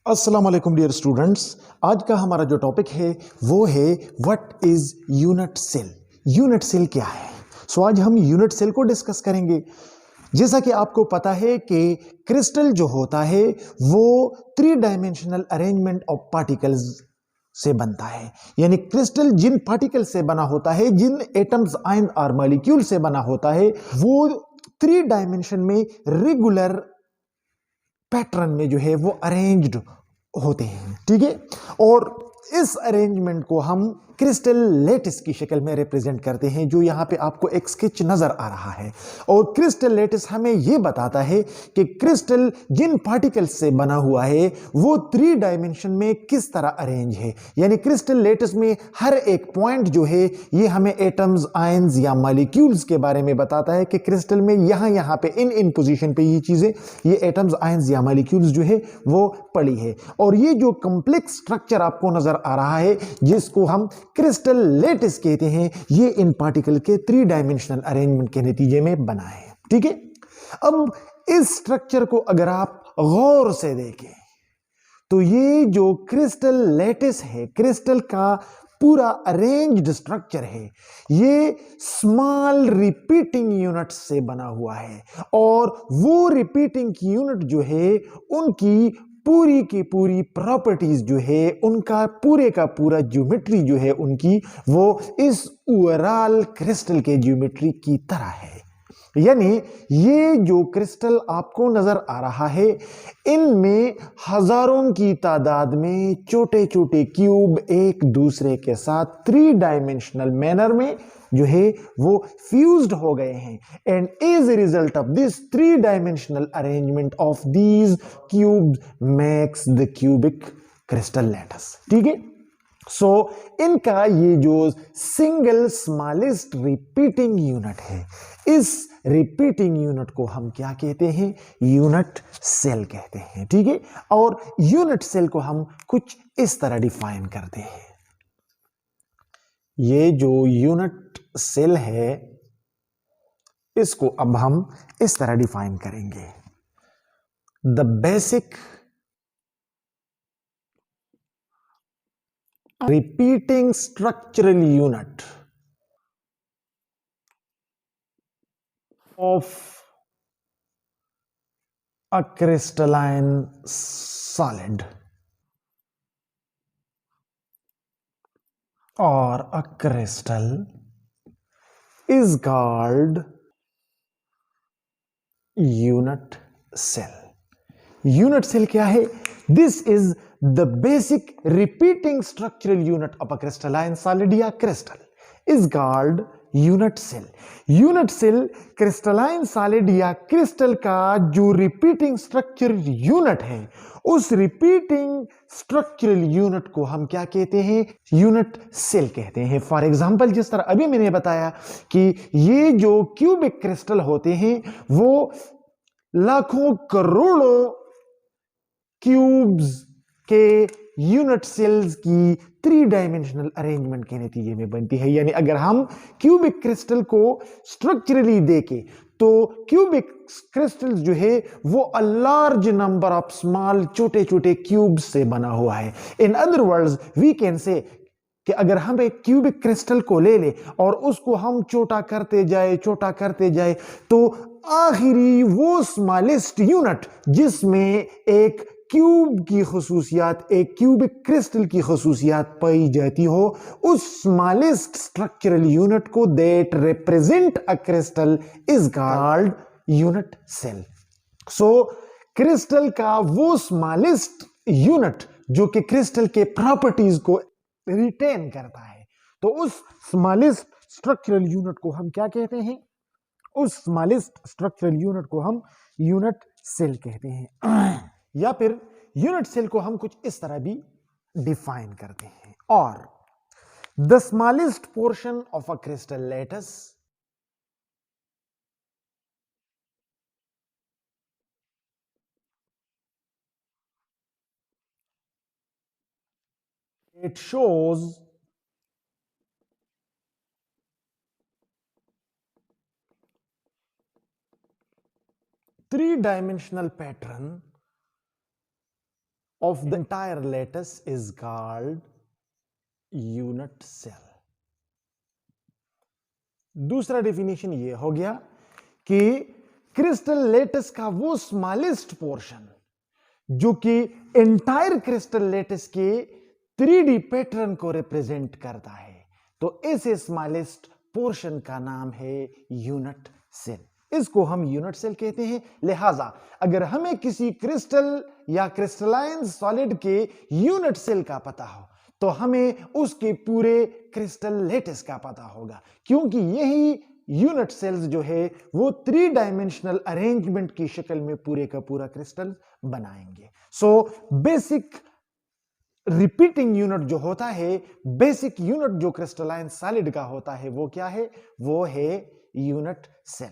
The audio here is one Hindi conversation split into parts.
अस्सलाम वालेकुम डियर स्टूडेंट्स। आज का हमारा जो टॉपिक है वो है what is unit cell. Unit cell क्या है? आज हम यूनिट सेल को डिस्कस करेंगे। जैसा कि आपको पता है कि क्रिस्टल जो होता है वो three dimensional arrangement of particles से बनता है। यानी क्रिस्टल जिन पार्टिकल से बना होता है, जिन एटम्स, आयन और मॉलिक्यूल से बना होता है, वो थ्री डायमेंशन में रेगुलर पैटर्न में जो है वो अरेंज्ड होते हैं। ठीक है, और इस अरेंजमेंट को हम क्रिस्टल लेटिस की शक्ल में रिप्रेजेंट करते हैं, जो यहां पे आपको एक स्केच नजर आ रहा है। और क्रिस्टल लेटिस हमें यह बताता है कि क्रिस्टल जिन पार्टिकल्स से बना हुआ है वो थ्री डायमेंशन में किस तरह अरेंज है। यानी क्रिस्टल लेटिस में हर एक पॉइंट जो है ये हमें एटम्स, आयंस या मॉलिक्यूल्स के बारे में बताता है कि क्रिस्टल में यहां पे इन पोजीशन पे ये चीजें, ये एटम्स, आयंस या मॉलिक्यूल्स जो है वो पड़ी है। और ये जो कॉम्प्लेक्स स्ट्रक्चर आपको नजर आ रहा है जिसको हम क्रिस्टल लेटिस कहते हैं, ये इन पार्टिकल के थ्री डायमेंशनल अरेंजमेंट के नतीजे में बना है। ठीक है, अब इस स्ट्रक्चर को अगर आप गौर से देखें तो ये जो क्रिस्टल लेटिस है, क्रिस्टल का पूरा अरेंज्ड स्ट्रक्चर है, ये स्मॉल रिपीटिंग यूनिट से बना हुआ है। और वो रिपीटिंग यूनिट जो है उनकी पूरी की पूरी प्रॉपर्टीज जो है, उनका पूरे का पूरा ज्योमेट्री जो है उनकी, वो इस ओवरऑल क्रिस्टल के ज्योमेट्री की तरह है। यानी ये जो क्रिस्टल आपको नजर आ रहा है, इनमें हजारों की तादाद में छोटे छोटे क्यूब एक दूसरे के साथ थ्री डायमेंशनल मैनर में जो है वो फ्यूज्ड हो गए हैं। And as a result of this three dimensional arrangement of these cubes makes the cubic crystal lattice. ठीक है, सो इनका ये जो सिंगल स्मॉलेस्ट रिपीटिंग यूनिट है, इस रिपीटिंग यूनिट को हम क्या कहते हैं? यूनिट सेल कहते हैं। ठीक है, और यूनिट सेल को हम कुछ इस तरह डिफाइन करते हैं। ये जो यूनिट सेल है इसको अब हम इस तरह डिफाइन करेंगे। The basic repeating structural unit of a crystalline solid or a crystal is called unit cell. Unit cell क्या है? This is the basic repeating structural unit of a crystalline solid या crystal is called unit cell. Unit cell crystalline solid या क्रिस्टल का जो रिपीटिंग स्ट्रक्चर यूनिट है, उस रिपीटिंग स्ट्रक्चरल यूनिट को हम क्या कहते हैं? यूनिट सेल कहते हैं। फॉर एग्जांपल, जिस तरह अभी मैंने बताया कि ये जो क्यूबिक क्रिस्टल होते हैं वो लाखों करोड़ों क्यूब्स के यूनिट सेल्स की थ्री डायमेंशनल अरेंजमेंट के नतीजे में बनती है। यानी अगर हम क्यूबिक क्रिस्टल को स्ट्रक्चरली देखें तो क्यूबिक क्रिस्टल्स जो है वो a large number of small, छोटे छोटे क्यूब्स से बना हुआ है। In other words we can say कि अगर हम एक क्यूबिक क्रिस्टल को ले ले और उसको हम छोटा करते जाए तो आखिरी वो स्मॉलेस्ट यूनिट जिसमें एक क्यूब की खसूसियात, एक क्यूबिक क्रिस्टल की खसूसियात पाई जाती हो, उस स्मॉलेस्ट स्ट्रक्चरल यूनिट को that represent a crystal is called unit cell. So crystal का वो स्मॉलेस्ट यूनिट जो कि क्रिस्टल के प्रॉपर्टीज को रिटेन करता है, तो उस स्मॉलेस्ट स्ट्रक्चरल यूनिट को हम क्या कहते हैं? उस स्मॉलेस्ट स्ट्रक्चरल यूनिट को हम यूनिट सेल कहते हैं। या फिर यूनिट सेल को हम कुछ इस तरह भी डिफाइन करते हैं। और the smallest portion of a crystal lettuce it shows three-dimensional pattern of the entire lattice is called unit cell. दूसरा डेफिनेशन ये हो गया कि क्रिस्टल लेटिस का वो स्मॉलेस्ट पोर्शन जो कि एंटायर क्रिस्टल लेटिस के 3D पैटर्न को रिप्रेजेंट करता है, तो इस स्मॉलेस्ट पोर्शन का नाम है यूनिट सेल। इसको हम यूनिट सेल कहते हैं। लिहाजा अगर हमें किसी क्रिस्टल या क्रिस्टलाइन सॉलिड के यूनिट सेल का पता हो तो हमें उसके पूरे क्रिस्टल लेटिस का पता होगा, क्योंकि यही यूनिट सेल्स जो है वो 3 डायमेंशनल अरेंजमेंट की शक्ल में पूरे का पूरा क्रिस्टल बनाएंगे। सो बेसिक रिपीटिंग यूनिट जो होता है, बेसिक यूनिट जो क्रिस्टलाइन सॉलिड का होता है वो क्या है? वो है यूनिट सेल।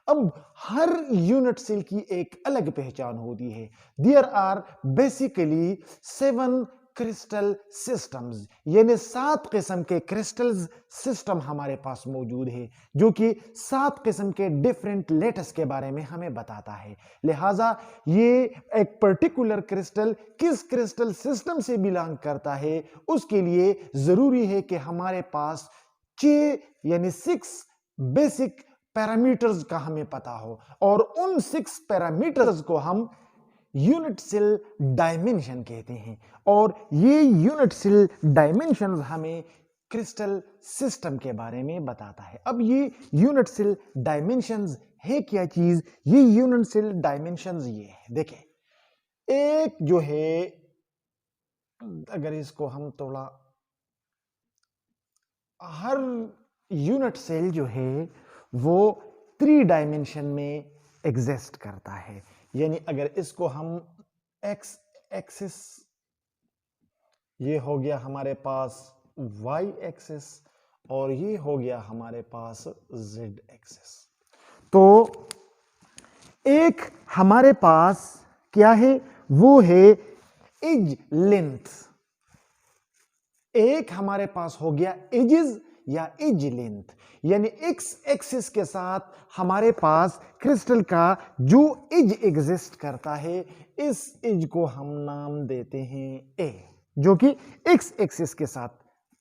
अब हर यूनिट सेल की एक अलग पहचान होती है। There are basically 7 crystal systems, यानी 7 किस्म के क्रिस्टल सिस्टम हमारे पास मौजूद है, जो कि 7 किस्म के डिफरेंट लेटस के बारे में हमें बताता है। लिहाजा ये एक पर्टिकुलर क्रिस्टल किस क्रिस्टल सिस्टम से बिलोंग करता है, उसके लिए जरूरी है कि हमारे पास 6 यानी 6 बेसिक पैरामीटर्स का हमें पता हो, और उन 6 पैरामीटर्स को हम यूनिट सेल डायमेंशन कहते हैं। और ये यूनिट सेल डायमेंशंस हमें क्रिस्टल सिस्टम के बारे में बताता है। अब ये यूनिट सेल डायमेंशंस है क्या चीज? ये यूनिट सेल डायमेंशंस ये है, देखें, एक जो है, अगर इसको हम थोड़ा, हर यूनिट सेल जो है वो 3 डायमेंशन में एग्जिस्ट करता है। यानी अगर इसको हम एक्स एक्सिस, ये हो गया हमारे पास वाई एक्सिस, और ये हो गया हमारे पास जेड एक्सिस, तो एक हमारे पास क्या है? वो है एज लेंथ। एक हमारे पास हो गया एजेस या एज लेंथ, यानी एक्स एक्सिस के साथ हमारे पास क्रिस्टल का जो एज एग्जिस्ट करता है, इस एज को हम नाम देते हैं ए, जो कि एक्स एक्सिस के साथ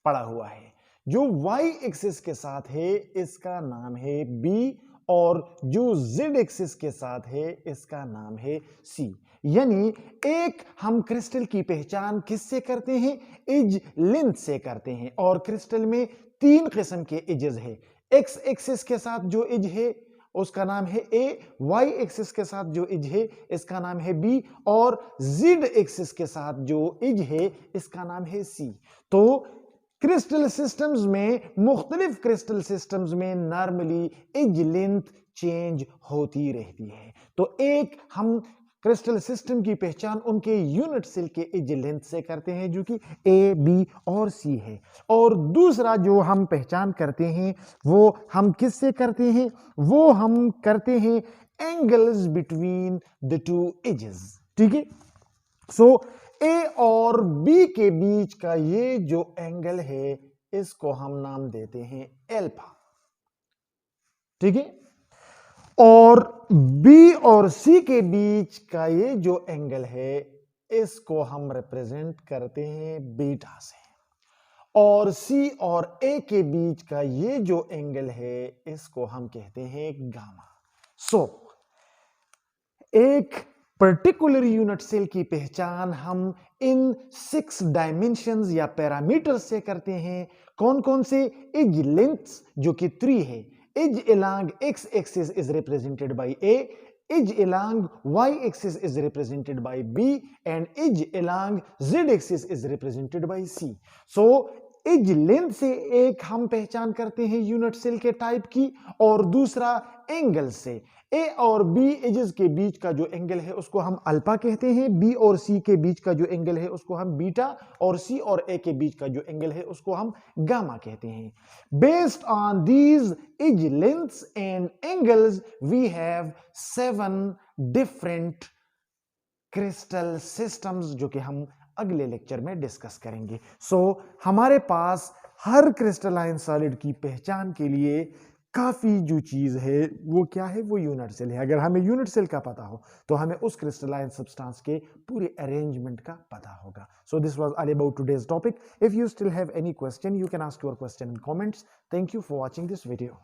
पड़ा हुआ है। जो वाई एक्सिस के साथ है इसका नाम है बी, और जो जेड एक्सिस के साथ है इसका नाम है सी। यानी एक हम क्रिस्टल की पहचान किससे करते हैं? एज लेंथ से करते हैं। और क्रिस्टल में 3 किस्म के एजेस है। एक्स एक्सिस के साथ जो एज है उसका नाम है ए, वाई एक्सिस के साथ जो एज है इसका नाम है बी, और जेड एक्सिस के साथ जो एज है इसका नाम है सी। तो क्रिस्टल सिस्टम्स में, मुख्तलिफ क्रिस्टल सिस्टम्स में नॉर्मली एज लेंथ चेंज होती रहती है। तो एक हम क्रिस्टल सिस्टम की पहचान उनके यूनिट सेल के एज लेंथ से करते हैं, जो कि ए, बी और सी है। और दूसरा जो हम पहचान करते हैं वो हम किससे करते हैं? वो हम करते हैं एंगल्स बिटवीन द 2 एजेस। ठीक है, सो ए और बी के बीच का ये जो एंगल है इसको हम नाम देते हैं एल्फा। ठीक है, और बी और सी के बीच का ये जो एंगल है इसको हम रिप्रेजेंट करते हैं बीटा से, और सी और ए के बीच का ये जो एंगल है इसको हम कहते हैं गामा। सो एक पर्टिकुलर यूनिट सेल की पहचान हम इन 6 डायमेंशंस या पैरामीटर्स से करते हैं। कौन कौन से? एज लेंथ जो कि 3 है। Edge along x axis is represented by A, edge along y axis is represented by B, and edge along z axis is represented by C. So edge length से एक हम पहचान करते हैं यूनिट सेल के टाइप की, और दूसरा एंगल से। ए और बी एजेस के बीच का जो एंगल है उसको हम अल्फा कहते हैं, बी और सी के बीच का जो एंगल है उसको हम बीटा, और सी और ए के बीच का जो एंगल है उसको हम गामा कहते हैं। Based on these edge lengths and angles we have 7 different crystal systems, जो कि हम अगले लेक्चर में डिस्कस करेंगे। सो हमारे पास हर क्रिस्टलाइन सॉलिड की पहचान के लिए काफ़ी जो चीज़ है वो क्या है, वो यूनिट सेल है। अगर हमें यूनिट सेल का पता हो तो हमें उस क्रिस्टलाइन सब्सटेंस के पूरे अरेंजमेंट का पता होगा। So this was all about today's topic. If you still have any question, you can ask your question in comments. Thank you for watching this video.